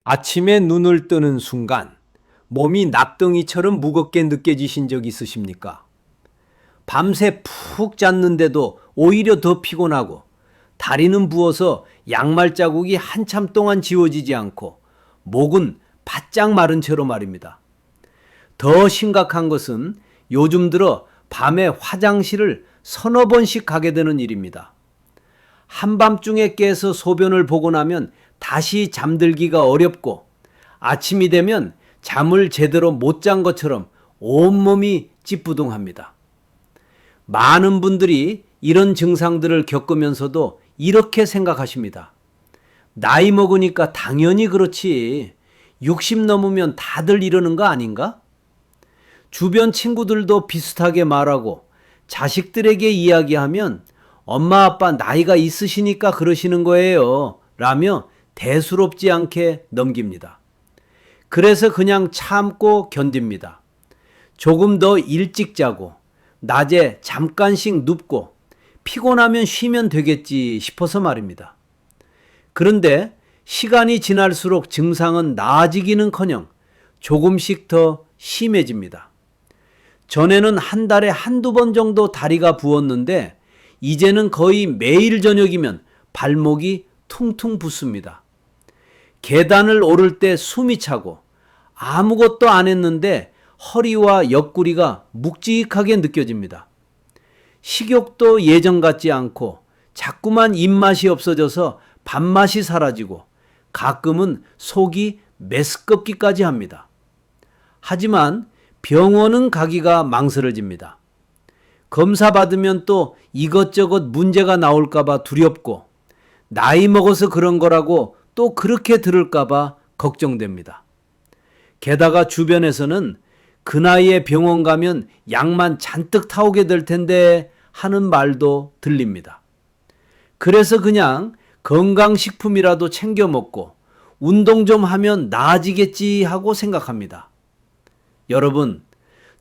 아침에 눈을 뜨는 순간 몸이 낙덩이처럼 무겁게 느껴지신 적 있으십니까? 밤새 푹 잤는데도 오히려 더 피곤하고 다리는 부어서 양말 자국이 한참 동안 지워지지 않고 목은 바짝 마른 채로 말입니다. 더 심각한 것은 요즘 들어 밤에 화장실을 서너 번씩 가게 되는 일입니다. 한밤중에 깨서 소변을 보고 나면 다시 잠들기가 어렵고 아침이 되면 잠을 제대로 못 잔 것처럼 온몸이 찌뿌둥합니다. 많은 분들이 이런 증상들을 겪으면서도 이렇게 생각하십니다. 나이 먹으니까 당연히 그렇지. 60 넘으면 다들 이러는 거 아닌가? 주변 친구들도 비슷하게 말하고 자식들에게 이야기하면 엄마 아빠 나이가 있으시니까 그러시는 거예요 라며 대수롭지 않게 넘깁니다. 그래서 그냥 참고 견딥니다. 조금 더 일찍 자고 낮에 잠깐씩 눕고 피곤하면 쉬면 되겠지 싶어서 말입니다. 그런데 시간이 지날수록 증상은 나아지기는커녕 조금씩 더 심해집니다. 전에는 한 달에 한두 번 정도 다리가 부었는데 이제는 거의 매일 저녁이면 발목이 퉁퉁 붓습니다. 계단을 오를 때 숨이 차고 아무것도 안 했는데 허리와 옆구리가 묵직하게 느껴집니다. 식욕도 예전 같지 않고 자꾸만 입맛이 없어져서 밥맛이 사라지고 가끔은 속이 메스껍기까지 합니다. 하지만 병원은 가기가 망설여집니다. 검사 받으면 또 이것저것 문제가 나올까봐 두렵고 나이 먹어서 그런 거라고 또 그렇게 들을까봐 걱정됩니다. 게다가 주변에서는 그 나이에 병원 가면 약만 잔뜩 타오게 될 텐데 하는 말도 들립니다. 그래서 그냥 건강식품이라도 챙겨 먹고 운동 좀 하면 나아지겠지 하고 생각합니다. 여러분,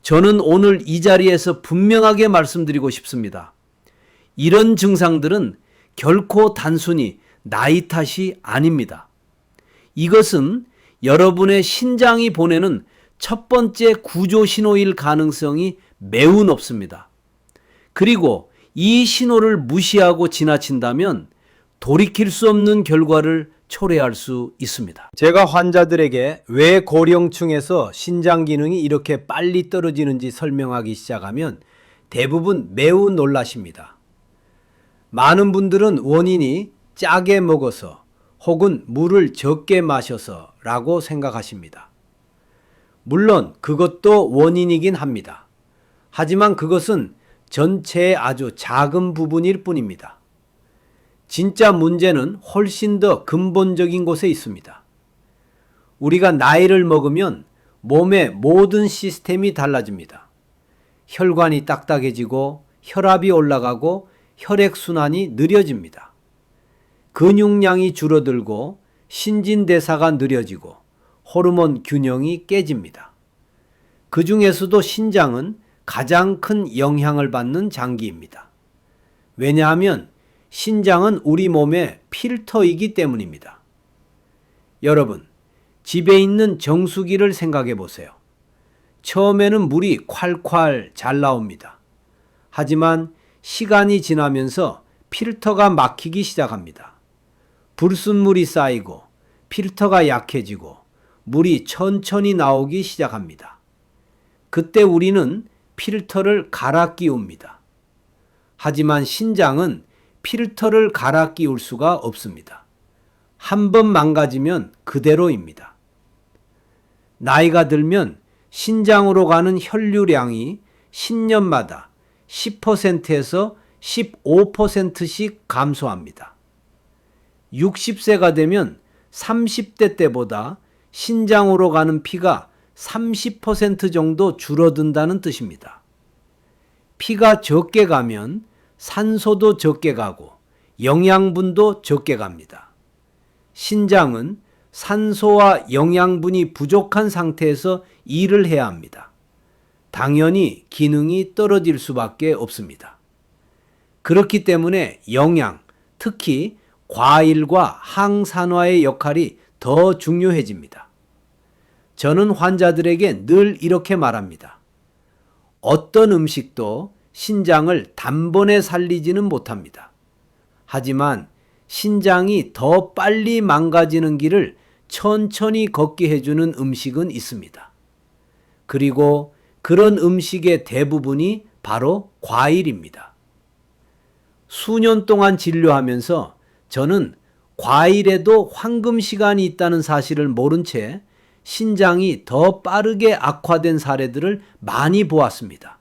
저는 오늘 이 자리에서 분명하게 말씀드리고 싶습니다. 이런 증상들은 결코 단순히 나이 탓이 아닙니다. 이것은 여러분의 신장이 보내는 첫 번째 구조 신호일 가능성이 매우 높습니다. 그리고 이 신호를 무시하고 지나친다면 돌이킬 수 없는 결과를 초래할 수 있습니다. 제가 환자들에게 왜 고령층에서 신장 기능이 이렇게 빨리 떨어지는지 설명하기 시작하면 대부분 매우 놀라십니다. 많은 분들은 원인이 짜게 먹어서 혹은 물을 적게 마셔서 라고 생각하십니다. 물론 그것도 원인이긴 합니다. 하지만 그것은 전체의 아주 작은 부분일 뿐입니다. 진짜 문제는 훨씬 더 근본적인 곳에 있습니다. 우리가 나이를 먹으면 몸의 모든 시스템이 달라집니다. 혈관이 딱딱해지고 혈압이 올라가고 혈액순환이 느려집니다. 근육량이 줄어들고 신진대사가 느려지고 호르몬 균형이 깨집니다. 그 중에서도 신장은 가장 큰 영향을 받는 장기입니다. 왜냐하면 신장은 우리 몸의 필터이기 때문입니다. 여러분, 집에 있는 정수기를 생각해 보세요. 처음에는 물이 콸콸 잘 나옵니다. 하지만 시간이 지나면서 필터가 막히기 시작합니다. 불순물이 쌓이고 필터가 약해지고 물이 천천히 나오기 시작합니다. 그때 우리는 필터를 갈아 끼웁니다. 하지만 신장은 필터를 갈아 끼울 수가 없습니다. 한 번 망가지면 그대로입니다. 나이가 들면 신장으로 가는 혈류량이 10년마다 10%에서 15%씩 감소합니다. 60세가 되면 30대 때보다 신장으로 가는 피가 30% 정도 줄어든다는 뜻입니다. 피가 적게 가면 산소도 적게 가고 영양분도 적게 갑니다. 신장은 산소와 영양분이 부족한 상태에서 일을 해야 합니다. 당연히 기능이 떨어질 수밖에 없습니다. 그렇기 때문에 영양, 특히 과일과 항산화의 역할이 더 중요해집니다. 저는 환자들에게 늘 이렇게 말합니다. 어떤 음식도 신장을 단번에 살리지는 못합니다. 하지만 신장이 더 빨리 망가지는 길을 천천히 걷게 해주는 음식은 있습니다. 그리고 그런 음식의 대부분이 바로 과일입니다. 수년 동안 진료하면서 저는 과일에도 황금 시간이 있다는 사실을 모른 채 신장이 더 빠르게 악화된 사례들을 많이 보았습니다.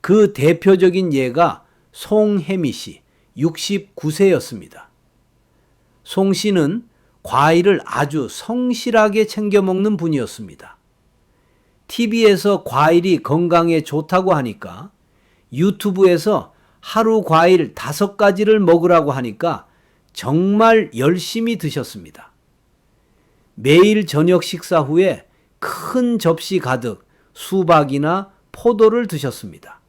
그 대표적인 예가 송혜미 씨, 69세였습니다. 송 씨는 과일을 아주 성실하게 챙겨 먹는 분이었습니다. TV에서 과일이 건강에 좋다고 하니까 유튜브에서 하루 과일 5가지를 먹으라고 하니까 정말 열심히 드셨습니다. 매일 저녁 식사 후에 큰 접시 가득 수박이나 포도를 드셨습니다.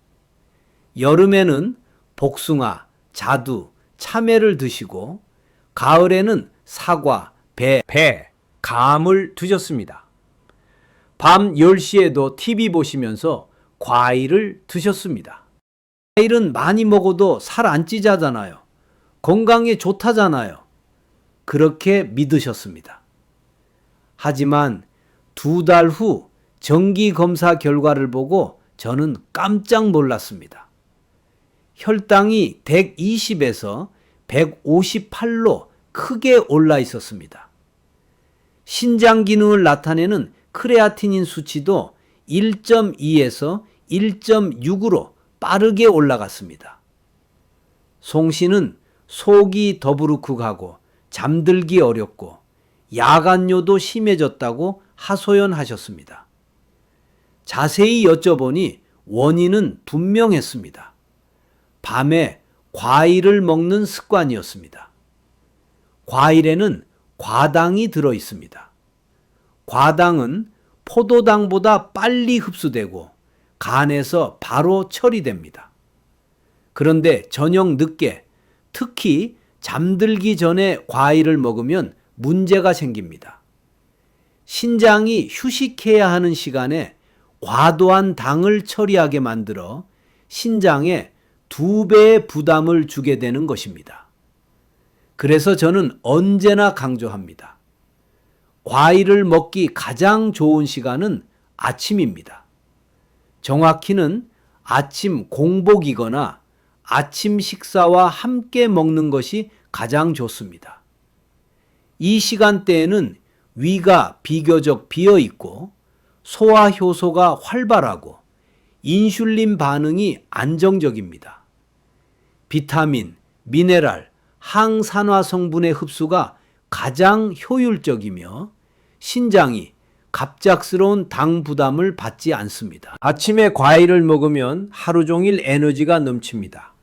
여름에는 복숭아, 자두, 참외를 드시고 가을에는 사과, 배, 감을 드셨습니다. 밤 10시에도 TV 보시면서 과일을 드셨습니다. 과일은 많이 먹어도 살 안 찌잖아요. 건강에 좋다잖아요. 그렇게 믿으셨습니다. 하지만 2달 후 정기검사 결과를 보고 저는 깜짝 놀랐습니다. 혈당이 120에서 158로 크게 올라 있었습니다. 신장 기능을 나타내는 크레아티닌 수치도 1.2에서 1.6으로 빠르게 올라갔습니다. 송 씨는 속이 더부룩하고 잠들기 어렵고 야간뇨도 심해졌다고 하소연하셨습니다. 자세히 여쭤보니 원인은 분명했습니다. 밤에 과일을 먹는 습관이었습니다. 과일에는 과당이 들어 있습니다. 과당은 포도당보다 빨리 흡수되고 간에서 바로 처리됩니다. 그런데 저녁 늦게, 특히 잠들기 전에 과일을 먹으면 문제가 생깁니다. 신장이 휴식해야 하는 시간에 과도한 당을 처리하게 만들어 신장에 2배의 부담을 주게 되는 것입니다. 그래서 저는 언제나 강조합니다. 과일을 먹기 가장 좋은 시간은 아침입니다. 정확히는 아침 공복이거나 아침 식사와 함께 먹는 것이 가장 좋습니다. 이 시간대에는 위가 비교적 비어 있고 소화 효소가 활발하고 인슐린 반응이 안정적입니다. 비타민, 미네랄, 항산화 성분의 흡수가 가장 효율적이며 신장이 갑작스러운 당 부담을 받지 않습니다. 아침에 과일을 먹으면 하루 종일 에너지가 넘칩니다.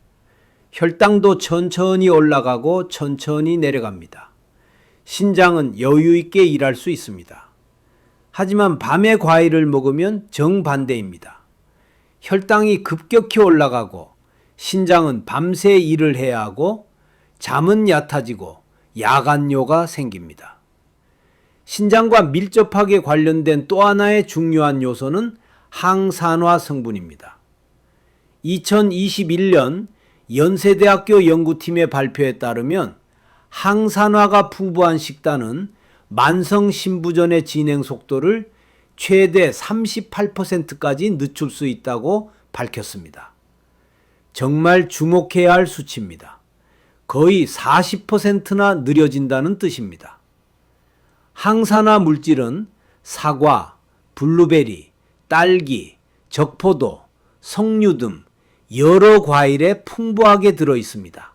혈당도 천천히 올라가고 천천히 내려갑니다. 신장은 여유 있게 일할 수 있습니다. 하지만 밤에 과일을 먹으면 정반대입니다. 혈당이 급격히 올라가고 신장은 밤새 일을 해야 하고 잠은 얕아지고 야간뇨가 생깁니다. 신장과 밀접하게 관련된 또 하나의 중요한 요소는 항산화 성분입니다. 2021년 연세대학교 연구팀의 발표에 따르면 항산화가 풍부한 식단은 만성신부전의 진행 속도를 최대 38%까지 늦출 수 있다고 밝혔습니다. 정말 주목해야 할 수치입니다. 거의 40%나 느려진다는 뜻입니다. 항산화 물질은 사과, 블루베리, 딸기, 적포도, 석류 등 여러 과일에 풍부하게 들어 있습니다.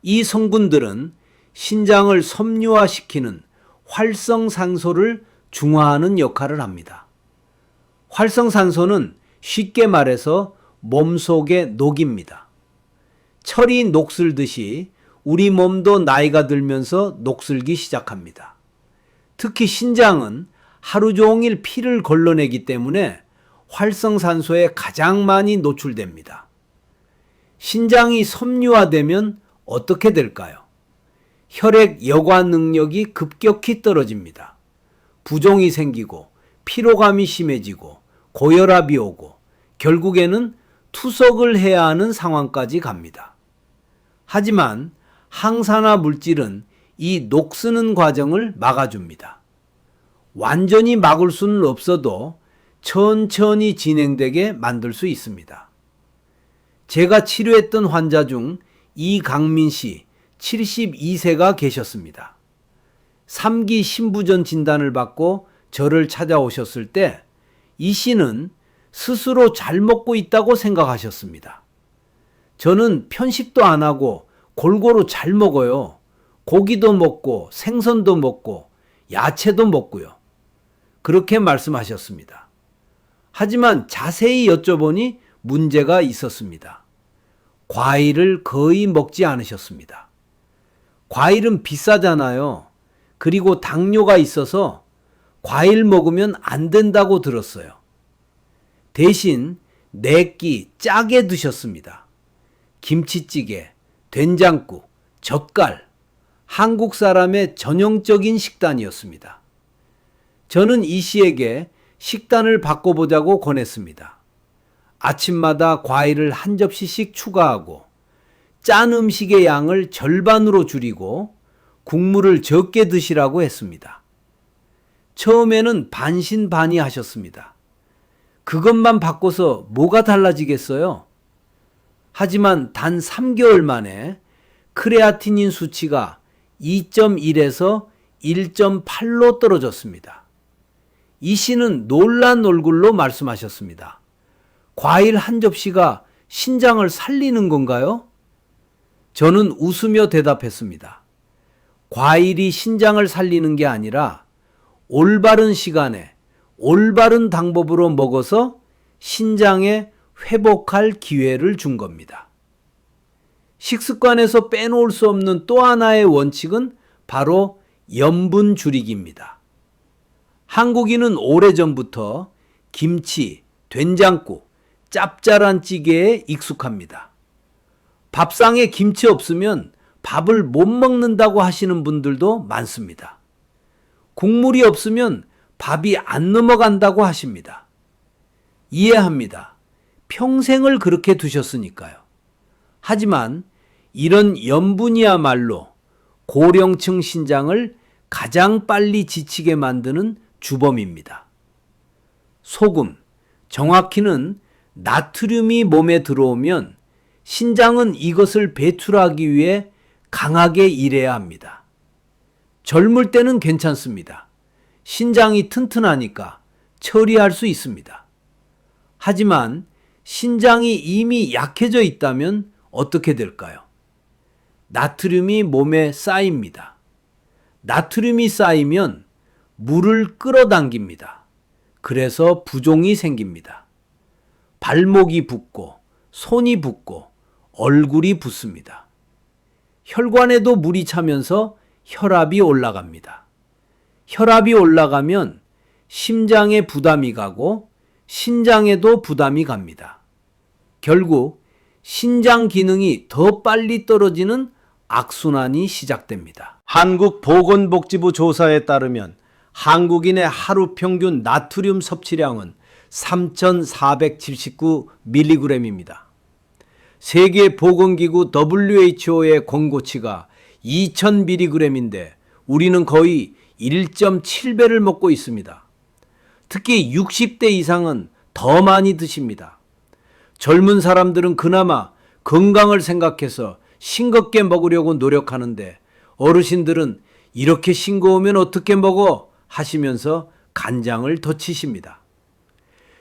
이 성분들은 신장을 섬유화시키는 활성산소를 중화하는 역할을 합니다. 활성산소는 쉽게 말해서 몸속의 녹입니다. 철이 녹슬듯이 우리 몸도 나이가 들면서 녹슬기 시작합니다. 특히 신장은 하루 종일 피를 걸러내기 때문에 활성산소에 가장 많이 노출됩니다. 신장이 섬유화되면 어떻게 될까요? 혈액 여과 능력이 급격히 떨어집니다. 부종이 생기고 피로감이 심해지고 고혈압이 오고 결국에는 투석을 해야 하는 상황까지 갑니다. 하지만 항산화 물질은 이 녹쓰는 과정을 막아줍니다. 완전히 막을 수는 없어도 천천히 진행되게 만들 수 있습니다. 제가 치료했던 환자 중 이강민 씨 72세가 계셨습니다. 3기 신부전 진단을 받고 저를 찾아오셨을 때 이 씨는 스스로 잘 먹고 있다고 생각하셨습니다. 저는 편식도 안 하고 골고루 잘 먹어요. 고기도 먹고 생선도 먹고 야채도 먹고요. 그렇게 말씀하셨습니다. 하지만 자세히 여쭤보니 문제가 있었습니다. 과일을 거의 먹지 않으셨습니다. 과일은 비싸잖아요. 그리고 당뇨가 있어서 과일 먹으면 안 된다고 들었어요. 대신 4끼 짜게 드셨습니다. 김치찌개, 된장국, 젓갈, 한국 사람의 전형적인 식단이었습니다. 저는 이 씨에게 식단을 바꿔보자고 권했습니다. 아침마다 과일을 한 접시씩 추가하고 짠 음식의 양을 절반으로 줄이고 국물을 적게 드시라고 했습니다. 처음에는 반신반의 하셨습니다. 그것만 바꿔서 뭐가 달라지겠어요? 하지만 단 3개월 만에 크레아티닌 수치가 2.1에서 1.8로 떨어졌습니다. 이 씨는 놀란 얼굴로 말씀하셨습니다. 과일 한 접시가 신장을 살리는 건가요? 저는 웃으며 대답했습니다. 과일이 신장을 살리는 게 아니라 올바른 시간에 올바른 방법으로 먹어서 신장에 회복할 기회를 준 겁니다. 식습관에서 빼놓을 수 없는 또 하나의 원칙은 바로 염분 줄이기입니다. 한국인은 오래전부터 김치, 된장국, 짭짤한 찌개에 익숙합니다. 밥상에 김치 없으면 밥을 못 먹는다고 하시는 분들도 많습니다. 국물이 없으면 밥이 안 넘어간다고 하십니다. 이해합니다. 평생을 그렇게 두셨으니까요. 하지만 이런 염분이야말로 고령층 신장을 가장 빨리 지치게 만드는 주범입니다. 소금, 정확히는 나트륨이 몸에 들어오면 신장은 이것을 배출하기 위해 강하게 일해야 합니다. 젊을 때는 괜찮습니다. 신장이 튼튼하니까 처리할 수 있습니다. 하지만 신장이 이미 약해져 있다면 어떻게 될까요? 나트륨이 몸에 쌓입니다. 나트륨이 쌓이면 물을 끌어당깁니다. 그래서 부종이 생깁니다. 발목이 붓고 손이 붓고 얼굴이 붓습니다. 혈관에도 물이 차면서 혈압이 올라갑니다. 혈압이 올라가면 심장에 부담이 가고 신장에도 부담이 갑니다. 결국 신장 기능이 더 빨리 떨어지는 악순환이 시작됩니다. 한국보건복지부 조사에 따르면 한국인의 하루 평균 나트륨 섭취량은 3,479mg입니다. 세계보건기구 WHO의 권고치가 2,000mg인데 우리는 거의 1.7배를 먹고 있습니다. 특히 60대 이상은 더 많이 드십니다. 젊은 사람들은 그나마 건강을 생각해서 싱겁게 먹으려고 노력하는데 어르신들은 이렇게 싱거우면 어떻게 먹어? 하시면서 간장을 더 치십니다.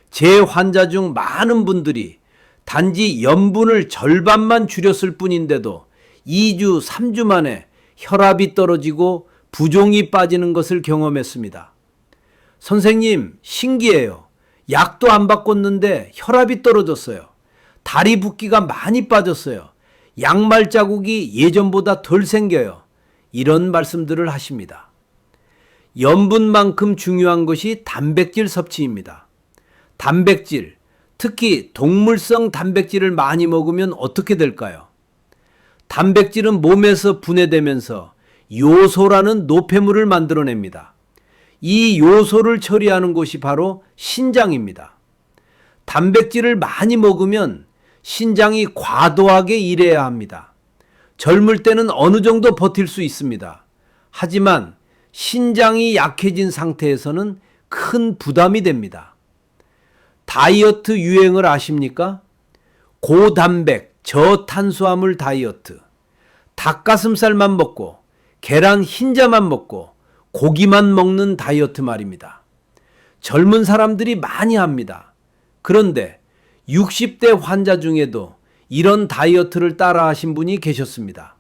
제 환자 중 많은 분들이 단지 염분을 절반만 줄였을 뿐인데도 2주, 3주 만에 혈압이 떨어지고 부종이 빠지는 것을 경험했습니다. 선생님, 신기해요. 약도 안 바꿨는데 혈압이 떨어졌어요. 다리 붓기가 많이 빠졌어요. 양말 자국이 예전보다 덜 생겨요. 이런 말씀들을 하십니다. 염분만큼 중요한 것이 단백질 섭취입니다. 단백질, 특히 동물성 단백질을 많이 먹으면 어떻게 될까요? 단백질은 몸에서 분해되면서 요소라는 노폐물을 만들어냅니다. 이 요소를 처리하는 곳이 바로 신장입니다. 단백질을 많이 먹으면 신장이 과도하게 일해야 합니다. 젊을 때는 어느 정도 버틸 수 있습니다. 하지만 신장이 약해진 상태에서는 큰 부담이 됩니다. 다이어트 유행을 아십니까? 고단백, 저탄수화물 다이어트. 닭가슴살만 먹고 계란 흰자만 먹고 고기만 먹는 다이어트 말입니다. 젊은 사람들이 많이 합니다. 그런데 60대 환자 중에도 이런 다이어트를 따라 하신 분이 계셨습니다.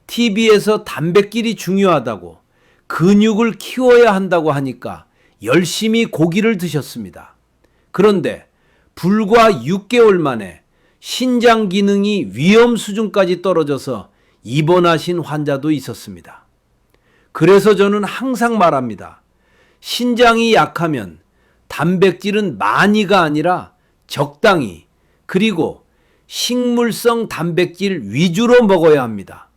TV에서 단백질이 중요하다고 근육을 키워야 한다고 하니까 열심히 고기를 드셨습니다. 그런데 불과 6개월 만에 신장 기능이 위험 수준까지 떨어져서 입원하신 환자도 있었습니다. 그래서 저는 항상 말합니다. 신장이 약하면 단백질은 많이가 아니라 적당히, 그리고 식물성 단백질 위주로 먹어야 합니다.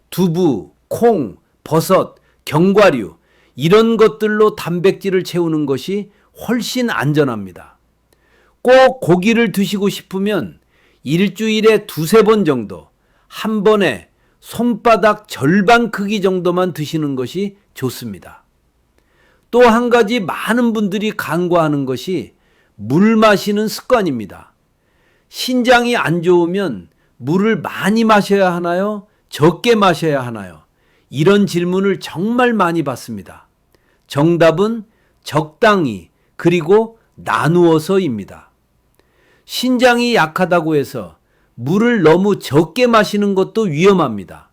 두부, 콩, 버섯, 견과류 이런 것들로 단백질을 채우는 것이 훨씬 안전합니다. 꼭 고기를 드시고 싶으면 일주일에 2-3번 정도, 한 번에 손바닥 절반 크기 정도만 드시는 것이 좋습니다. 또 한 가지 많은 분들이 간과하는 것이 물 마시는 습관입니다. 신장이 안 좋으면 물을 많이 마셔야 하나요? 적게 마셔야 하나요? 이런 질문을 정말 많이 받습니다. 정답은 적당히, 그리고 나누어서입니다. 신장이 약하다고 해서 물을 너무 적게 마시는 것도 위험합니다.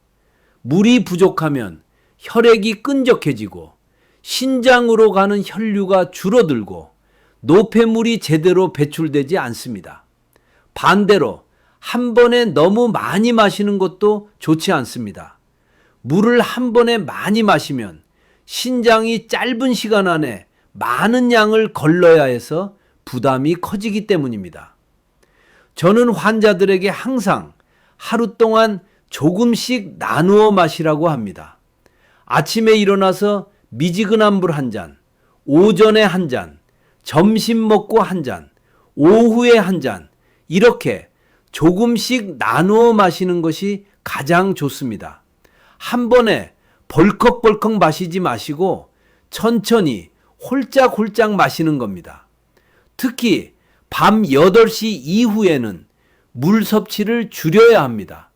물이 부족하면 혈액이 끈적해지고 신장으로 가는 혈류가 줄어들고 노폐물이 제대로 배출되지 않습니다. 반대로 한 번에 너무 많이 마시는 것도 좋지 않습니다. 물을 한 번에 많이 마시면 신장이 짧은 시간 안에 많은 양을 걸러야 해서 부담이 커지기 때문입니다. 저는 환자들에게 항상 하루 동안 조금씩 나누어 마시라고 합니다. 아침에 일어나서 미지근한 물 한 잔, 오전에 한 잔, 점심 먹고 한 잔, 오후에 한 잔, 이렇게 조금씩 나누어 마시는 것이 가장 좋습니다. 한 번에 벌컥벌컥 마시지 마시고 천천히 홀짝홀짝 마시는 겁니다. 특히 밤 8시 이후에는 물 섭취를 줄여야 합니다.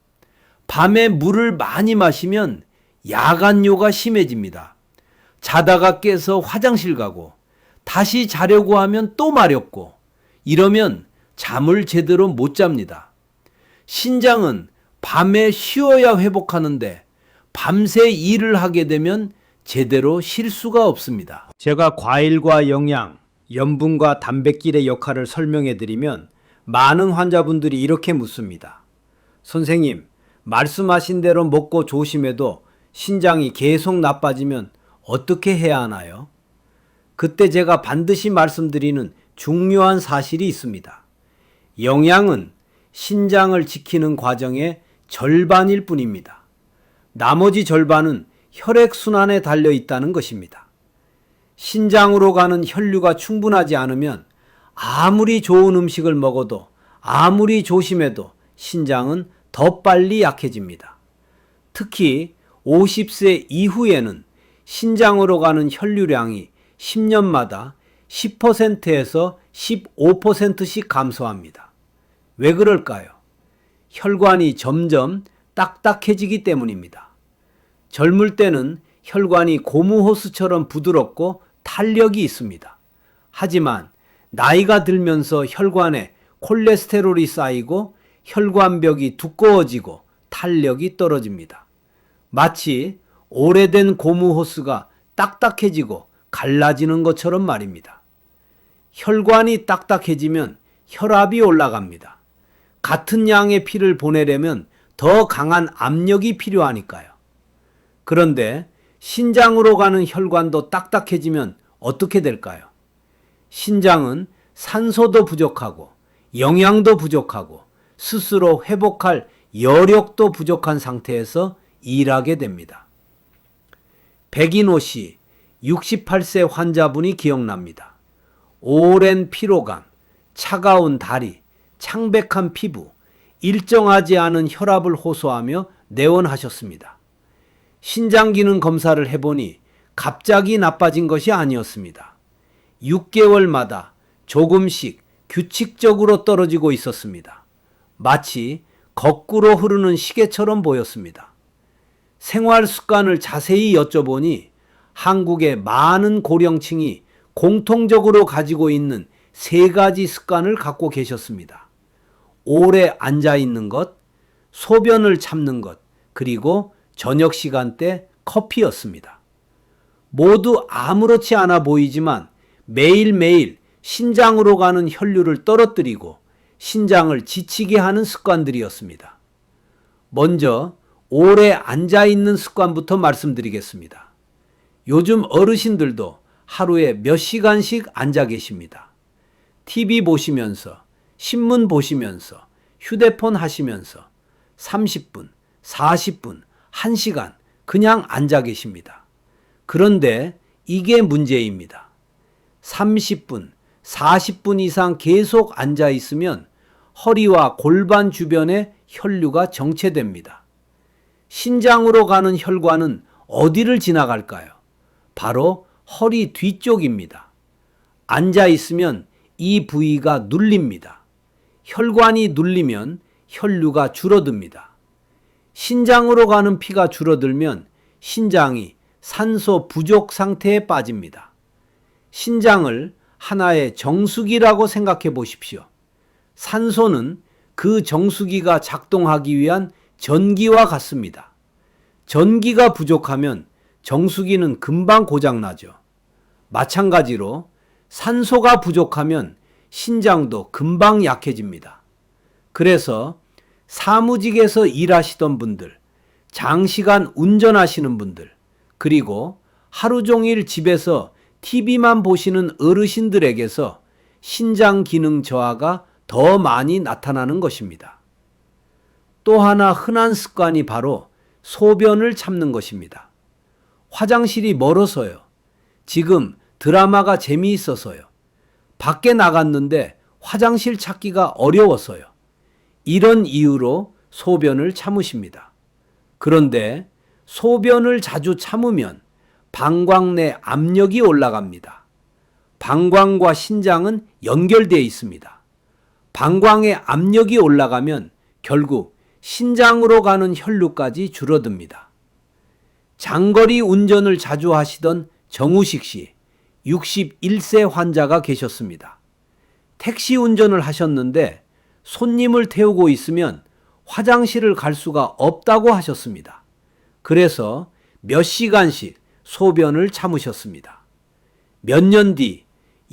밤에 물을 많이 마시면 야간요가 심해집니다. 자다가 깨서 화장실 가고 다시 자려고 하면 또 마렵고 이러면 잠을 제대로 못 잡니다. 신장은 밤에 쉬어야 회복하는데 밤새 일을 하게 되면 제대로 쉴 수가 없습니다. 제가 과일과 영양, 염분과 단백질의 역할을 설명해 드리면 많은 환자분들이 이렇게 묻습니다. 선생님, 말씀하신 대로 먹고 조심해도 신장이 계속 나빠지면 어떻게 해야 하나요? 그때 제가 반드시 말씀드리는 중요한 사실이 있습니다. 영양은 신장을 지키는 과정의 절반일 뿐입니다. 나머지 절반은 혈액순환에 달려 있다는 것입니다. 신장으로 가는 혈류가 충분하지 않으면 아무리 좋은 음식을 먹어도 아무리 조심해도 신장은 더 빨리 약해집니다. 특히 50세 이후에는 신장으로 가는 혈류량이 10년마다 10%에서 15%씩 감소합니다. 왜 그럴까요? 혈관이 점점 딱딱해지기 때문입니다. 젊을 때는 혈관이 고무호스처럼 부드럽고 탄력이 있습니다. 하지만 나이가 들면서 혈관에 콜레스테롤이 쌓이고 혈관벽이 두꺼워지고 탄력이 떨어집니다. 마치 오래된 고무호스가 딱딱해지고 갈라지는 것처럼 말입니다. 혈관이 딱딱해지면 혈압이 올라갑니다. 같은 양의 피를 보내려면 더 강한 압력이 필요하니까요. 그런데 신장으로 가는 혈관도 딱딱해지면 어떻게 될까요? 신장은 산소도 부족하고 영양도 부족하고 스스로 회복할 여력도 부족한 상태에서 일하게 됩니다. 백인호 씨 68세 환자분이 기억납니다. 오랜 피로감, 차가운 다리, 창백한 피부, 일정하지 않은 혈압을 호소하며 내원하셨습니다. 신장기능 검사를 해보니 갑자기 나빠진 것이 아니었습니다. 6개월마다 조금씩 규칙적으로 떨어지고 있었습니다. 마치 거꾸로 흐르는 시계처럼 보였습니다. 생활 습관을 자세히 여쭤보니 한국의 많은 고령층이 공통적으로 가지고 있는 3가지 습관을 갖고 계셨습니다. 오래 앉아 있는 것, 소변을 참는 것, 그리고 저녁 시간대 커피였습니다. 모두 아무렇지 않아 보이지만 매일매일 신장으로 가는 혈류를 떨어뜨리고 신장을 지치게 하는 습관들이었습니다. 먼저 오래 앉아 있는 습관부터 말씀드리겠습니다. 요즘 어르신들도 하루에 몇 시간씩 앉아 계십니다. TV 보시면서, 신문 보시면서, 휴대폰 하시면서 30분, 40분, 1시간 그냥 앉아 계십니다. 그런데 이게 문제입니다. 30분, 40분 이상 계속 앉아 있으면 허리와 골반 주변에 혈류가 정체됩니다. 신장으로 가는 혈관은 어디를 지나갈까요? 바로 허리 뒤쪽입니다. 앉아 있으면 이 부위가 눌립니다. 혈관이 눌리면 혈류가 줄어듭니다. 신장으로 가는 피가 줄어들면 신장이 산소 부족 상태에 빠집니다. 신장을 하나의 정수기라고 생각해 보십시오. 산소는 그 정수기가 작동하기 위한 전기와 같습니다. 전기가 부족하면 정수기는 금방 고장나죠. 마찬가지로 산소가 부족하면 신장도 금방 약해집니다. 그래서 사무직에서 일하시던 분들, 장시간 운전하시는 분들, 그리고 하루 종일 집에서 TV만 보시는 어르신들에게서 신장 기능 저하가 더 많이 나타나는 것입니다. 또 하나 흔한 습관이 바로 소변을 참는 것입니다. 화장실이 멀어서요. 지금 드라마가 재미있어서요. 밖에 나갔는데 화장실 찾기가 어려워서요. 이런 이유로 소변을 참으십니다. 그런데 소변을 자주 참으면 방광 내 압력이 올라갑니다. 방광과 신장은 연결되어 있습니다. 방광의 압력이 올라가면 결국 신장으로 가는 혈류까지 줄어듭니다. 장거리 운전을 자주 하시던 정우식 씨, 61세 환자가 계셨습니다. 택시 운전을 하셨는데 손님을 태우고 있으면 화장실을 갈 수가 없다고 하셨습니다. 그래서 몇 시간씩 소변을 참으셨습니다. 몇 년 뒤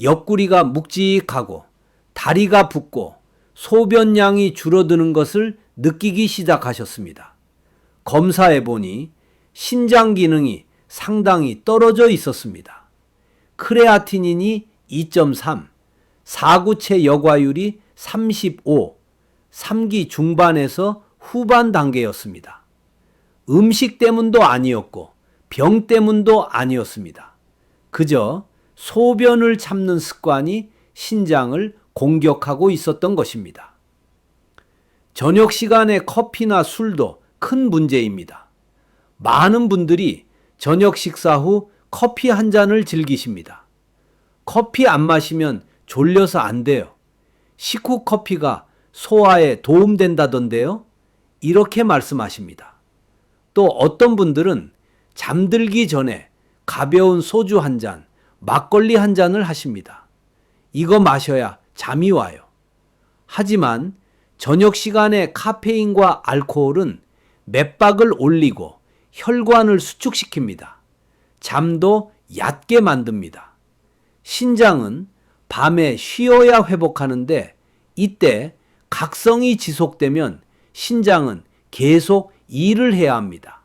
옆구리가 묵직하고 다리가 붓고 소변량이 줄어드는 것을 느끼기 시작하셨습니다. 검사해 보니 신장 기능이 상당히 떨어져 있었습니다. 크레아티닌이 2.3, 사구체 여과율이 35, 3기 중반에서 후반 단계였습니다. 음식 때문도 아니었고 병 때문도 아니었습니다. 그저 소변을 참는 습관이 신장을 공격하고 있었던 것입니다. 저녁 시간에 커피나 술도 큰 문제입니다. 많은 분들이 저녁 식사 후 커피 한 잔을 즐기십니다. 커피 안 마시면 졸려서 안 돼요. 식후 커피가 소화에 도움된다던데요? 이렇게 말씀하십니다. 또 어떤 분들은 잠들기 전에 가벼운 소주 한 잔, 막걸리 한 잔을 하십니다. 이거 마셔야 잠이 와요. 하지만 저녁 시간에 카페인과 알코올은 맥박을 올리고 혈관을 수축시킵니다. 잠도 얕게 만듭니다. 신장은 밤에 쉬어야 회복하는데 이때 각성이 지속되면 신장은 계속 일을 해야 합니다.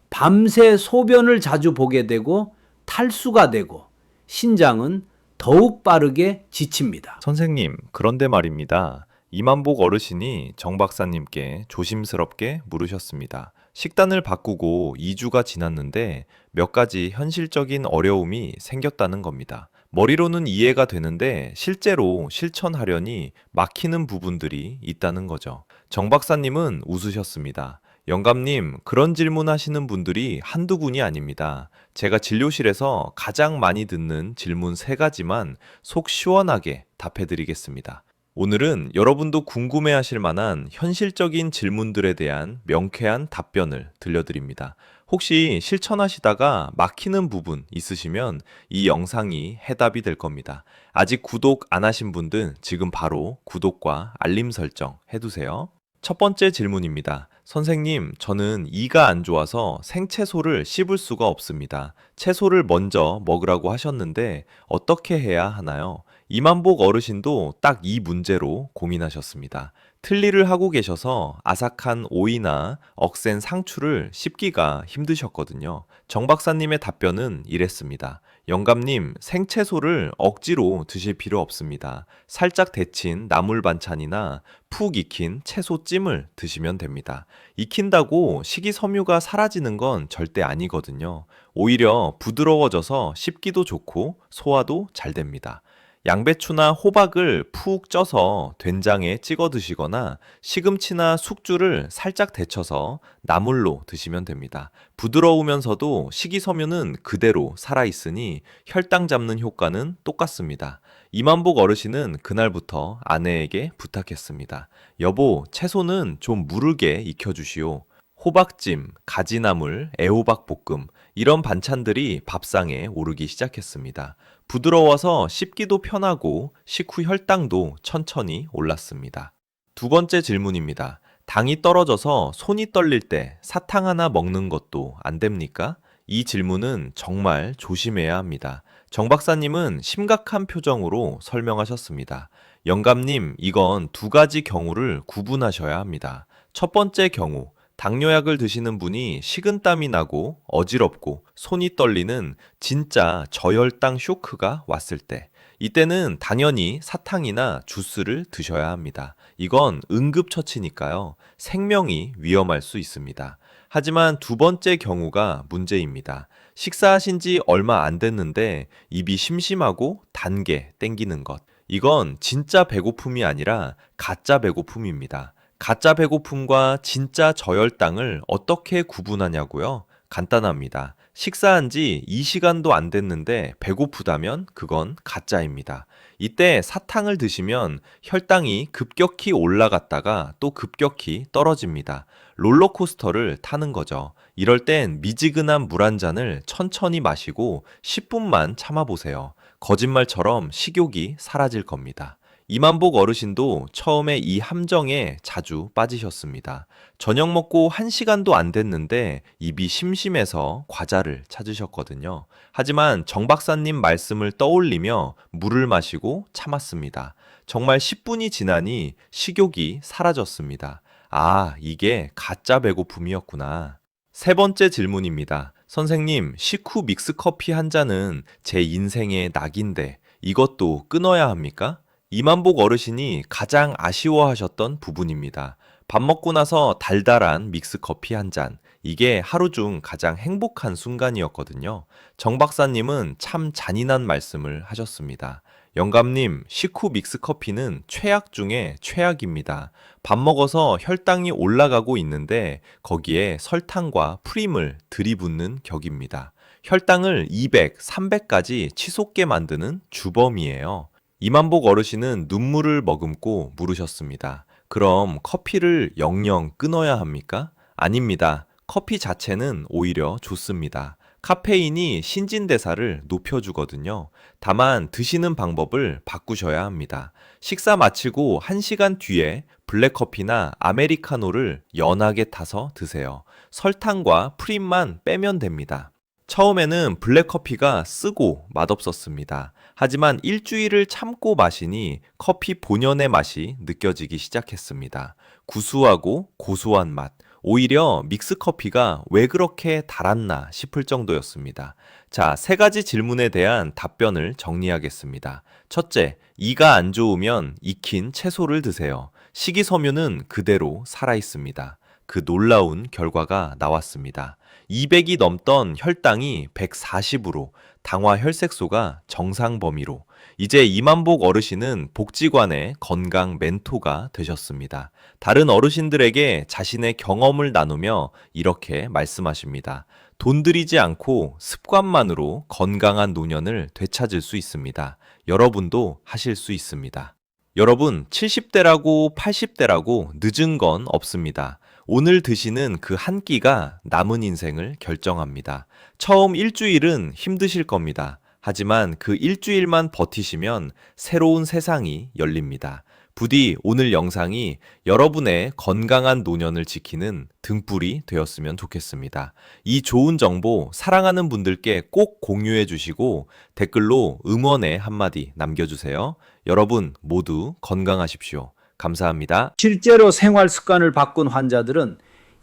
밤새 소변을 자주 보게 되고 탈수가 되고 신장은 더욱 빠르게 지칩니다. 선생님, 그런데 말입니다. 이만복 어르신이 정 박사님께 조심스럽게 물으셨습니다. 식단을 바꾸고 2주가 지났는데 몇 가지 현실적인 어려움이 생겼다는 겁니다. 머리로는 이해가 되는데 실제로 실천하려니 막히는 부분들이 있다는 거죠. 정 박사님은 웃으셨습니다. 영감님, 그런 질문 하시는 분들이 한두 분이 아닙니다. 제가 진료실에서 가장 많이 듣는 질문 세 가지만 속 시원하게 답해 드리겠습니다. 오늘은 여러분도 궁금해 하실 만한 현실적인 질문들에 대한 명쾌한 답변을 들려드립니다. 혹시 실천하시다가 막히는 부분 있으시면 이 영상이 해답이 될 겁니다. 아직 구독 안 하신 분들 지금 바로 구독과 알림 설정 해두세요. 첫 번째 질문입니다. 선생님, 저는 이가 안 좋아서 생채소를 씹을 수가 없습니다. 채소를 먼저 먹으라고 하셨는데 어떻게 해야 하나요? 이만복 어르신도 딱 이 문제로 고민하셨습니다. 틀니를 하고 계셔서 아삭한 오이나 억센 상추를 씹기가 힘드셨거든요. 정 박사님의 답변은 이랬습니다. 영감님, 생채소를 억지로 드실 필요 없습니다. 살짝 데친 나물 반찬이나 푹 익힌 채소찜을 드시면 됩니다. 익힌다고 식이섬유가 사라지는 건 절대 아니거든요. 오히려 부드러워져서 씹기도 좋고 소화도 잘 됩니다. 양배추나 호박을 푹 쪄서 된장에 찍어 드시거나 시금치나 숙주를 살짝 데쳐서 나물로 드시면 됩니다. 부드러우면서도 식이섬유는 그대로 살아있으니 혈당 잡는 효과는 똑같습니다. 이만복 어르신은 그날부터 아내에게 부탁했습니다. 여보, 채소는 좀 무르게 익혀주시오. 호박찜, 가지나물, 애호박 볶음, 이런 반찬들이 밥상에 오르기 시작했습니다. 부드러워서 씹기도 편하고 식후 혈당도 천천히 올랐습니다. 두 번째 질문입니다. 당이 떨어져서 손이 떨릴 때 사탕 하나 먹는 것도 안 됩니까? 이 질문은 정말 조심해야 합니다. 정 박사님은 심각한 표정으로 설명하셨습니다. 영감님, 이건 두 가지 경우를 구분하셔야 합니다. 첫 번째 경우, 당뇨약을 드시는 분이 식은땀이 나고 어지럽고 손이 떨리는 진짜 저혈당 쇼크가 왔을 때, 이때는 당연히 사탕이나 주스를 드셔야 합니다. 이건 응급처치니까요. 생명이 위험할 수 있습니다. 하지만 두 번째 경우가 문제입니다. 식사하신 지 얼마 안 됐는데 입이 심심하고 단 게 땡기는 것. 이건 진짜 배고픔이 아니라 가짜 배고픔입니다. 가짜 배고픔과 진짜 저혈당을 어떻게 구분하냐고요? 간단합니다. 식사한 지 2시간도 안 됐는데 배고프다면 그건 가짜입니다. 이때 사탕을 드시면 혈당이 급격히 올라갔다가 또 급격히 떨어집니다. 롤러코스터를 타는 거죠. 이럴 땐 미지근한 물 한 잔을 천천히 마시고 10분만 참아보세요. 거짓말처럼 식욕이 사라질 겁니다. 이만복 어르신도 처음에 이 함정에 자주 빠지셨습니다. 저녁 먹고 1시간도 안 됐는데 입이 심심해서 과자를 찾으셨거든요. 하지만 정 박사님 말씀을 떠올리며 물을 마시고 참았습니다. 정말 10분이 지나니 식욕이 사라졌습니다. 아, 이게 가짜 배고픔이었구나. 세 번째 질문입니다. 선생님, 식후 믹스커피 한 잔은 제 인생의 낙인데 이것도 끊어야 합니까? 이만복 어르신이 가장 아쉬워하셨던 부분입니다. 밥 먹고 나서 달달한 믹스커피 한 잔. 이게 하루 중 가장 행복한 순간이었거든요. 정 박사님은 참 잔인한 말씀을 하셨습니다. 영감님, 식후 믹스커피는 최악 중에 최악입니다. 밥 먹어서 혈당이 올라가고 있는데 거기에 설탕과 프림을 들이붓는 격입니다. 혈당을 200, 300까지 치솟게 만드는 주범이에요. 이만복 어르신은 눈물을 머금고 물으셨습니다. 그럼 커피를 영영 끊어야 합니까? 아닙니다. 커피 자체는 오히려 좋습니다. 카페인이 신진대사를 높여주거든요. 다만 드시는 방법을 바꾸셔야 합니다. 식사 마치고 1시간 뒤에 블랙커피나 아메리카노를 연하게 타서 드세요. 설탕과 프림만 빼면 됩니다. 처음에는 블랙커피가 쓰고 맛없었습니다. 하지만 일주일을 참고 마시니 커피 본연의 맛이 느껴지기 시작했습니다. 구수하고 고소한 맛. 오히려 믹스커피가 왜 그렇게 달았나 싶을 정도였습니다. 자, 세 가지 질문에 대한 답변을 정리하겠습니다. 첫째, 이가 안 좋으면 익힌 채소를 드세요. 식이섬유는 그대로 살아있습니다. 그 놀라운 결과가 나왔습니다. 200이 넘던 혈당이 140으로, 당화 혈색소가 정상 범위로, 이제 이만복 어르신은 복지관의 건강 멘토가 되셨습니다. 다른 어르신들에게 자신의 경험을 나누며 이렇게 말씀하십니다. 돈 들이지 않고 습관만으로 건강한 노년을 되찾을 수 있습니다. 여러분도 하실 수 있습니다. 여러분, 70대라고 80대라고 늦은 건 없습니다. 오늘 드시는 그 한 끼가 남은 인생을 결정합니다. 처음 일주일은 힘드실 겁니다. 하지만 그 일주일만 버티시면 새로운 세상이 열립니다. 부디 오늘 영상이 여러분의 건강한 노년을 지키는 등불이 되었으면 좋겠습니다. 이 좋은 정보 사랑하는 분들께 꼭 공유해 주시고 댓글로 응원의 한마디 남겨주세요. 여러분 모두 건강하십시오. 감사합니다. 실제로 생활 습관을 바꾼 환자들은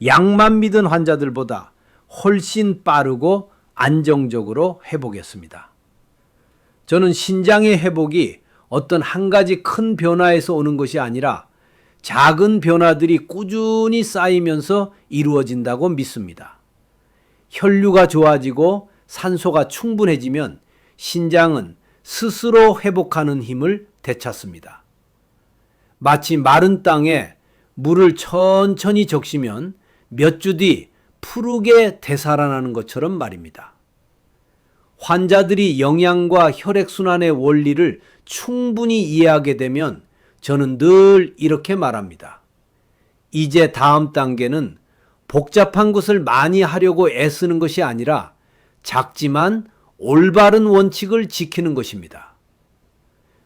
약만 믿은 환자들보다 훨씬 빠르고 안정적으로 회복했습니다. 저는 신장의 회복이 어떤 한 가지 큰 변화에서 오는 것이 아니라 작은 변화들이 꾸준히 쌓이면서 이루어진다고 믿습니다. 혈류가 좋아지고 산소가 충분해지면 신장은 스스로 회복하는 힘을 되찾습니다. 마치 마른 땅에 물을 천천히 적시면 몇 주 뒤 푸르게 되살아나는 것처럼 말입니다. 환자들이 영양과 혈액순환의 원리를 충분히 이해하게 되면 저는 늘 이렇게 말합니다. 이제 다음 단계는 복잡한 것을 많이 하려고 애쓰는 것이 아니라 작지만 올바른 원칙을 지키는 것입니다.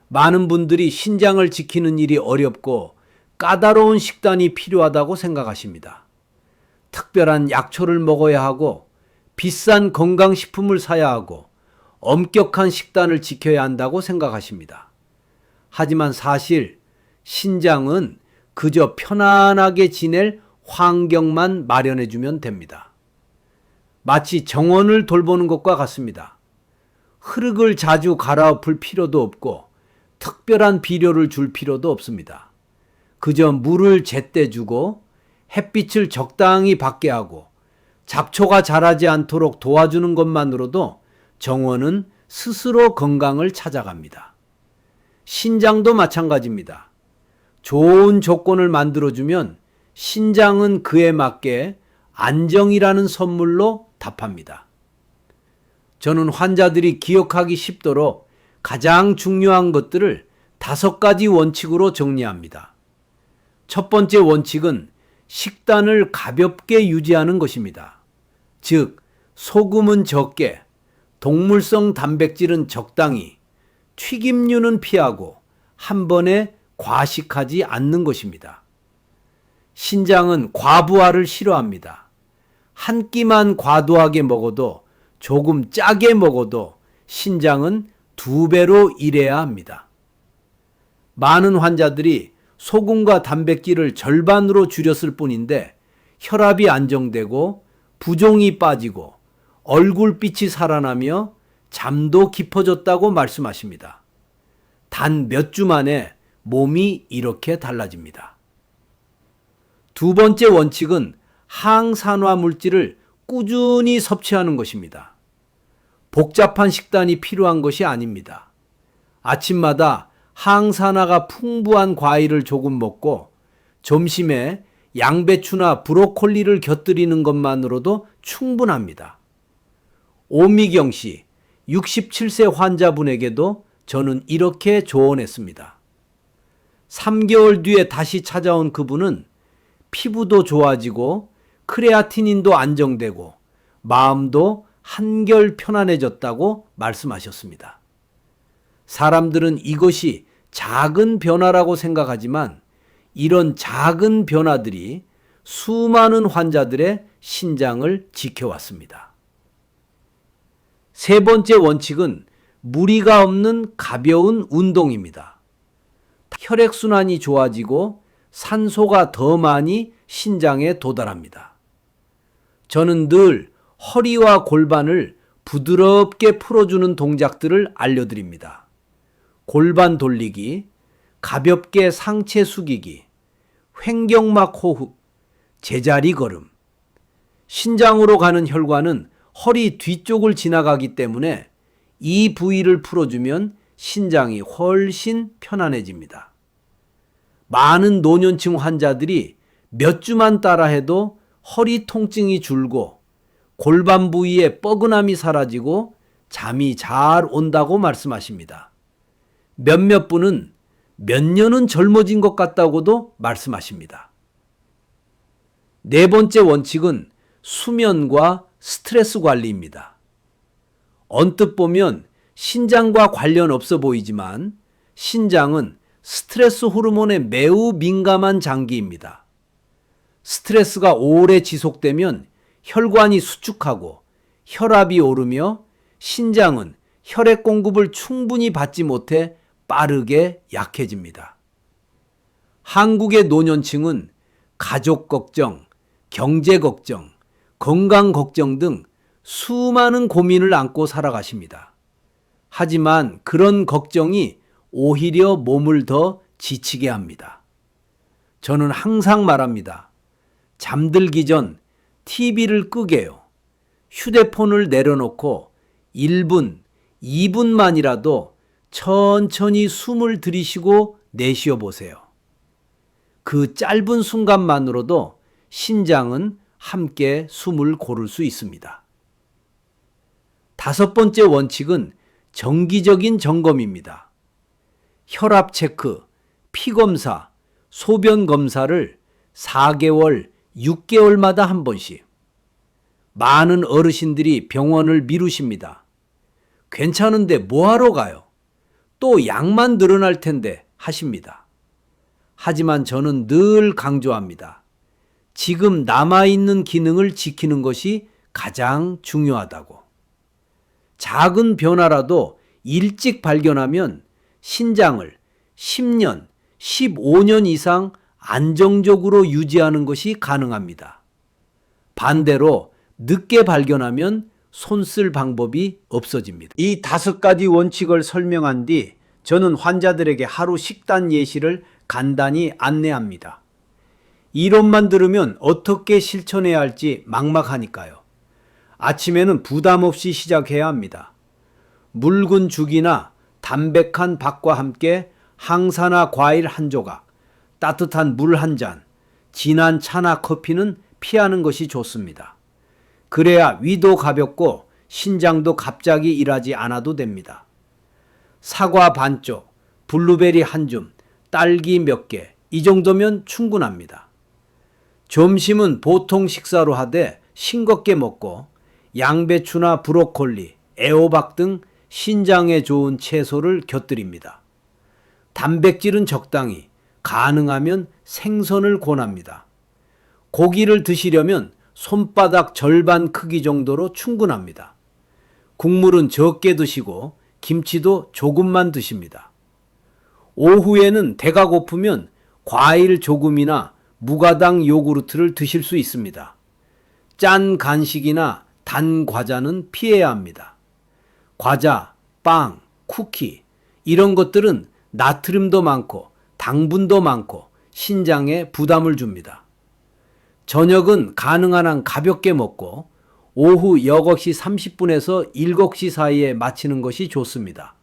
많은 분들이 신장을 지키는 일이 어렵고 까다로운 식단이 필요하다고 생각하십니다. 특별한 약초를 먹어야 하고 비싼 건강식품을 사야 하고 엄격한 식단을 지켜야 한다고 생각하십니다. 하지만 사실 신장은 그저 편안하게 지낼 환경만 마련해주면 됩니다. 마치 정원을 돌보는 것과 같습니다. 흙을 자주 갈아엎을 필요도 없고 특별한 비료를 줄 필요도 없습니다. 그저 물을 제때 주고 햇빛을 적당히 받게 하고 잡초가 자라지 않도록 도와주는 것만으로도 정원은 스스로 건강을 찾아갑니다. 신장도 마찬가지입니다. 좋은 조건을 만들어주면 신장은 그에 맞게 안정이라는 선물로 답합니다. 저는 환자들이 기억하기 쉽도록 가장 중요한 것들을 5가지 원칙으로 정리합니다. 첫 번째 원칙은 식단을 가볍게 유지하는 것입니다. 즉, 소금은 적게, 동물성 단백질은 적당히, 튀김류는 피하고 한 번에 과식하지 않는 것입니다. 신장은 과부하를 싫어합니다. 한 끼만 과도하게 먹어도 조금 짜게 먹어도 신장은 2배로 일해야 합니다. 많은 환자들이 소금과 단백질을 절반으로 줄였을 뿐인데 혈압이 안정되고 부종이 빠지고 얼굴빛이 살아나며 잠도 깊어졌다고 말씀하십니다. 단 몇 주 만에 몸이 이렇게 달라집니다. 두 번째 원칙은 항산화 물질을 꾸준히 섭취하는 것입니다. 복잡한 식단이 필요한 것이 아닙니다. 아침마다 항산화가 풍부한 과일을 조금 먹고 점심에 양배추나 브로콜리를 곁들이는 것만으로도 충분합니다. 오미경 씨, 67세 환자분에게도 저는 이렇게 조언했습니다. 3개월 뒤에 다시 찾아온 그분은 피부도 좋아지고 크레아티닌도 안정되고 마음도 한결 편안해졌다고 말씀하셨습니다. 사람들은 이것이 작은 변화라고 생각하지만 이런 작은 변화들이 수많은 환자들의 신장을 지켜왔습니다. 세 번째 원칙은 무리가 없는 가벼운 운동입니다. 혈액순환이 좋아지고 산소가 더 많이 신장에 도달합니다. 저는 늘 허리와 골반을 부드럽게 풀어주는 동작들을 알려드립니다. 골반 돌리기, 가볍게 상체 숙이기, 횡격막 호흡, 제자리 걸음. 신장으로 가는 혈관은 허리 뒤쪽을 지나가기 때문에 이 부위를 풀어주면 신장이 훨씬 편안해집니다. 많은 노년층 환자들이 몇 주만 따라해도 허리 통증이 줄고 골반 부위의 뻐근함이 사라지고 잠이 잘 온다고 말씀하십니다. 몇몇 분은 몇 년은 젊어진 것 같다고도 말씀하십니다. 네 번째 원칙은 수면과 스트레스 관리입니다. 언뜻 보면 신장과 관련 없어 보이지만 신장은 스트레스 호르몬에 매우 민감한 장기입니다. 스트레스가 오래 지속되면 혈관이 수축하고 혈압이 오르며 신장은 혈액 공급을 충분히 받지 못해 빠르게 약해집니다. 한국의 노년층은 가족 걱정, 경제 걱정, 건강 걱정 등 수많은 고민을 안고 살아가십니다. 하지만 그런 걱정이 오히려 몸을 더 지치게 합니다. 저는 항상 말합니다. 잠들기 전 TV를 끄게요. 휴대폰을 내려놓고 1분, 2분만이라도 천천히 숨을 들이쉬고 내쉬어 보세요. 그 짧은 순간만으로도 신장은 함께 숨을 고를 수 있습니다. 다섯 번째 원칙은 정기적인 점검입니다. 혈압 체크, 피 검사, 소변 검사를 4개월, 6개월마다 한 번씩. 많은 어르신들이 병원을 미루십니다. 괜찮은데 뭐하러 가요? 또 약만 늘어날 텐데 하십니다. 하지만 저는 늘 강조합니다. 지금 남아있는 기능을 지키는 것이 가장 중요하다고. 작은 변화라도 일찍 발견하면 신장을 10년, 15년 이상 안정적으로 유지하는 것이 가능합니다. 반대로 늦게 발견하면 손쓸 방법이 없어집니다. 이 5가지 원칙을 설명한 뒤 저는 환자들에게 하루 식단 예시를 간단히 안내합니다. 이론만 들으면 어떻게 실천해야 할지 막막하니까요. 아침에는 부담 없이 시작해야 합니다. 묽은 죽이나 담백한 밥과 함께 항산화 과일 한 조각, 따뜻한 물 한 잔, 진한 차나 커피는 피하는 것이 좋습니다. 그래야 위도 가볍고 신장도 갑자기 일하지 않아도 됩니다. 사과 반쪽, 블루베리 한 줌, 딸기 몇 개, 이 정도면 충분합니다. 점심은 보통 식사로 하되 싱겁게 먹고 양배추나 브로콜리, 애호박 등 신장에 좋은 채소를 곁들입니다. 단백질은 적당히, 가능하면 생선을 권합니다. 고기를 드시려면 손바닥 절반 크기 정도로 충분합니다. 국물은 적게 드시고 김치도 조금만 드십니다. 오후에는 배가 고프면 과일 조금이나 무가당 요구르트를 드실 수 있습니다. 짠 간식이나 단 과자는 피해야 합니다. 과자, 빵, 쿠키 이런 것들은 나트륨도 많고 당분도 많고 신장에 부담을 줍니다. 저녁은 가능한 한 가볍게 먹고 오후 6시 30분에서 7시 사이에 마치는 것이 좋습니다.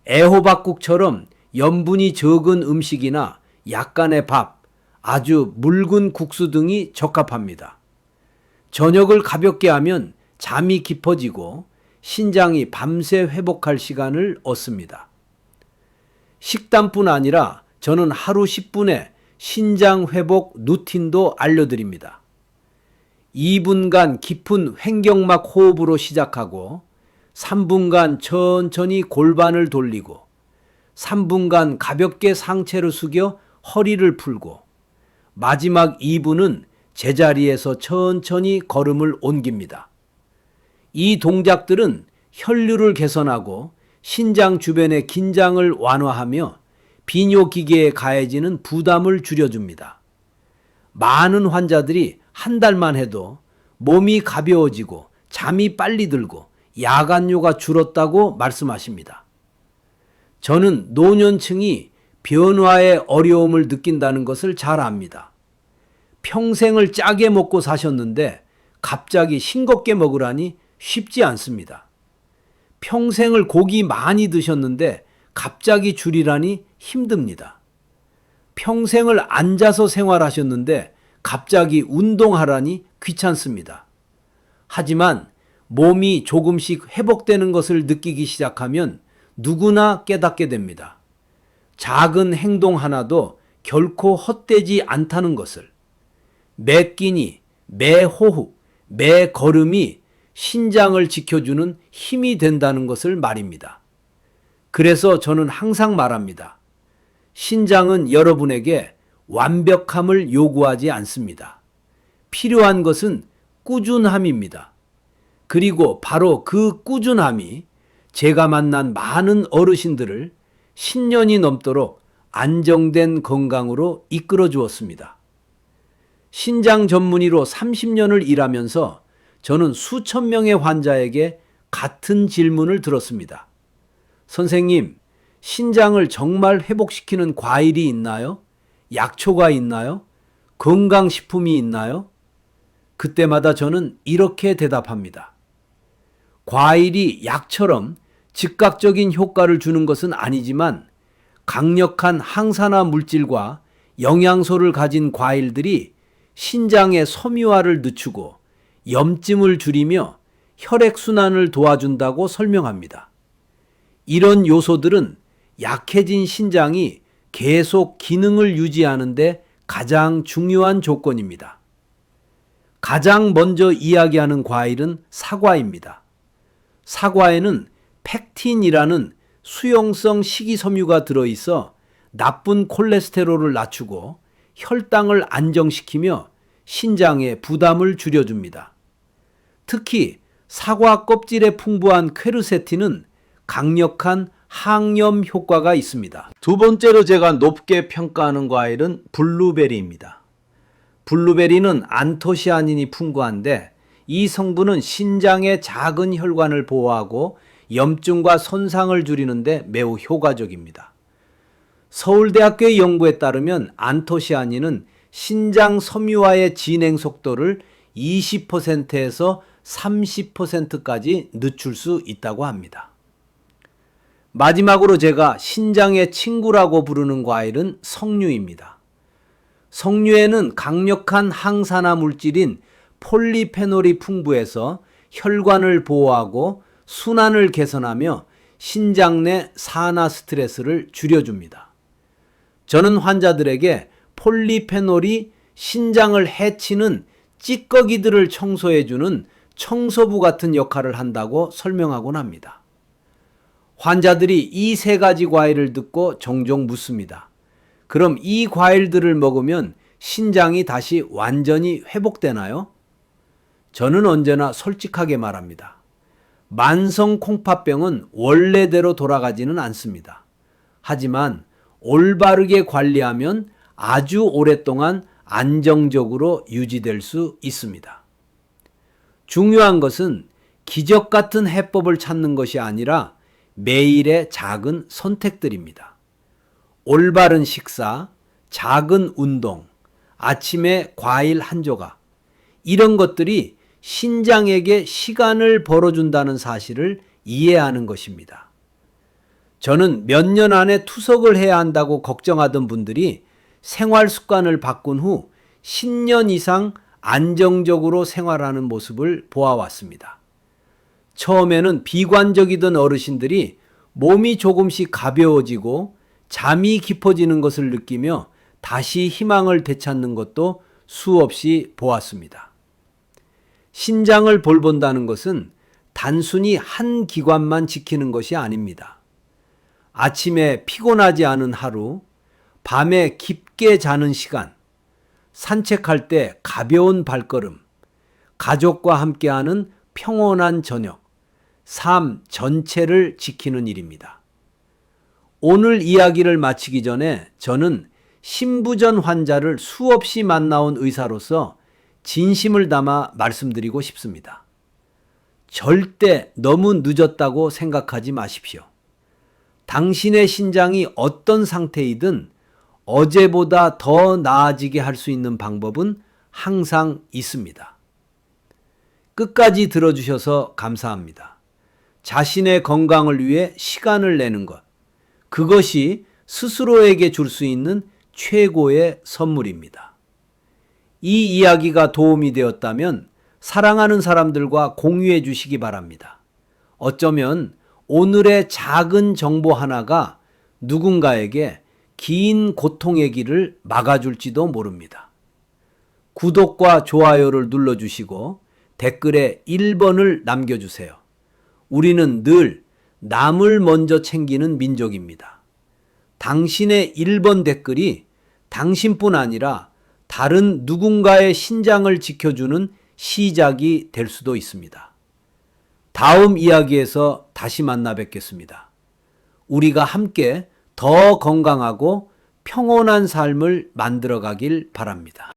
애호박국처럼 염분이 적은 음식이나 약간의 밥, 아주 묽은 국수 등이 적합합니다. 저녁을 가볍게 하면 잠이 깊어지고 신장이 밤새 회복할 시간을 얻습니다. 식단뿐 아니라 저는 하루 10분의 신장 회복 루틴도 알려드립니다. 2분간 깊은 횡격막 호흡으로 시작하고 3분간 천천히 골반을 돌리고 3분간 가볍게 상체를 숙여 허리를 풀고 마지막 2분은 제자리에서 천천히 걸음을 옮깁니다. 이 동작들은 혈류를 개선하고 신장 주변의 긴장을 완화하며 비뇨기계에 가해지는 부담을 줄여줍니다. 많은 환자들이 한 달만 해도 몸이 가벼워지고 잠이 빨리 들고 야간뇨가 줄었다고 말씀하십니다. 저는 노년층이 변화에 어려움을 느낀다는 것을 잘 압니다. 평생을 짜게 먹고 사셨는데 갑자기 싱겁게 먹으라니 쉽지 않습니다. 평생을 고기 많이 드셨는데 갑자기 줄이라니 힘듭니다. 평생을 앉아서 생활하셨는데 갑자기 운동하라니 귀찮습니다. 하지만 몸이 조금씩 회복되는 것을 느끼기 시작하면 누구나 깨닫게 됩니다. 작은 행동 하나도 결코 헛되지 않다는 것을. 매 끼니, 매 호흡, 매 걸음이 신장을 지켜주는 힘이 된다는 것을 말입니다. 그래서 저는 항상 말합니다. 신장은 여러분에게 완벽함을 요구하지 않습니다. 필요한 것은 꾸준함입니다. 그리고 바로 그 꾸준함이 제가 만난 많은 어르신들을 10년이 넘도록 안정된 건강으로 이끌어 주었습니다. 신장 전문의로 30년을 일하면서 저는 수천 명의 환자에게 같은 질문을 들었습니다. 선생님, 신장을 정말 회복시키는 과일이 있나요? 약초가 있나요? 건강식품이 있나요? 그때마다 저는 이렇게 대답합니다. 과일이 약처럼 즉각적인 효과를 주는 것은 아니지만 강력한 항산화 물질과 영양소를 가진 과일들이 신장의 섬유화를 늦추고 염증을 줄이며 혈액순환을 도와준다고 설명합니다. 이런 요소들은 약해진 신장이 계속 기능을 유지하는 데 가장 중요한 조건입니다. 가장 먼저 이야기하는 과일은 사과입니다. 사과에는 팩틴이라는 수용성 식이섬유가 들어있어 나쁜 콜레스테롤을 낮추고 혈당을 안정시키며 신장의 부담을 줄여줍니다. 특히 사과 껍질에 풍부한 퀘르세틴은 강력한 항염 효과가 있습니다. 두 번째로 제가 높게 평가하는 과일은 블루베리입니다. 블루베리는 안토시아닌이 풍부한데 이 성분은 신장의 작은 혈관을 보호하고 염증과 손상을 줄이는데 매우 효과적입니다. 서울대학교의 연구에 따르면 안토시아닌은 신장 섬유화의 진행 속도를 20%에서 30%까지 늦출 수 있다고 합니다. 마지막으로 제가 신장의 친구라고 부르는 과일은 석류입니다. 석류에는 강력한 항산화 물질인 폴리페놀이 풍부해서 혈관을 보호하고 순환을 개선하며 신장 내 산화 스트레스를 줄여줍니다. 저는 환자들에게 폴리페놀이 신장을 해치는 찌꺼기들을 청소해주는 청소부 같은 역할을 한다고 설명하곤 합니다. 환자들이 이 세 가지 과일을 듣고 종종 묻습니다. 그럼 이 과일들을 먹으면 신장이 다시 완전히 회복되나요? 저는 언제나 솔직하게 말합니다. 만성 콩팥병은 원래대로 돌아가지는 않습니다. 하지만 올바르게 관리하면 아주 오랫동안 안정적으로 유지될 수 있습니다. 중요한 것은 기적 같은 해법을 찾는 것이 아니라 매일의 작은 선택들입니다. 올바른 식사, 작은 운동, 아침에 과일 한 조각, 이런 것들이 신장에게 시간을 벌어준다는 사실을 이해하는 것입니다. 저는 몇 년 안에 투석을 해야 한다고 걱정하던 분들이 생활 습관을 바꾼 후 10년 이상 안정적으로 생활하는 모습을 보아왔습니다. 처음에는 비관적이던 어르신들이 몸이 조금씩 가벼워지고 잠이 깊어지는 것을 느끼며 다시 희망을 되찾는 것도 수없이 보았습니다. 신장을 돌본다는 것은 단순히 한 기관만 지키는 것이 아닙니다. 아침에 피곤하지 않은 하루, 밤에 깊게 자는 시간, 산책할 때 가벼운 발걸음, 가족과 함께하는 평온한 저녁, 삶 전체를 지키는 일입니다. 오늘 이야기를 마치기 전에 저는 신부전 환자를 수없이 만나온 의사로서 진심을 담아 말씀드리고 싶습니다. 절대 너무 늦었다고 생각하지 마십시오. 당신의 신장이 어떤 상태이든 어제보다 더 나아지게 할 수 있는 방법은 항상 있습니다. 끝까지 들어주셔서 감사합니다. 자신의 건강을 위해 시간을 내는 것, 그것이 스스로에게 줄 수 있는 최고의 선물입니다. 이 이야기가 도움이 되었다면 사랑하는 사람들과 공유해 주시기 바랍니다. 어쩌면 오늘의 작은 정보 하나가 누군가에게 긴 고통의 길을 막아줄지도 모릅니다. 구독과 좋아요를 눌러주시고 댓글에 1번을 남겨주세요. 우리는 늘 남을 먼저 챙기는 민족입니다. 당신의 1번 댓글이 당신뿐 아니라 다른 누군가의 신장을 지켜주는 시작이 될 수도 있습니다. 다음 이야기에서 다시 만나 뵙겠습니다. 우리가 함께 더 건강하고 평온한 삶을 만들어 가길 바랍니다.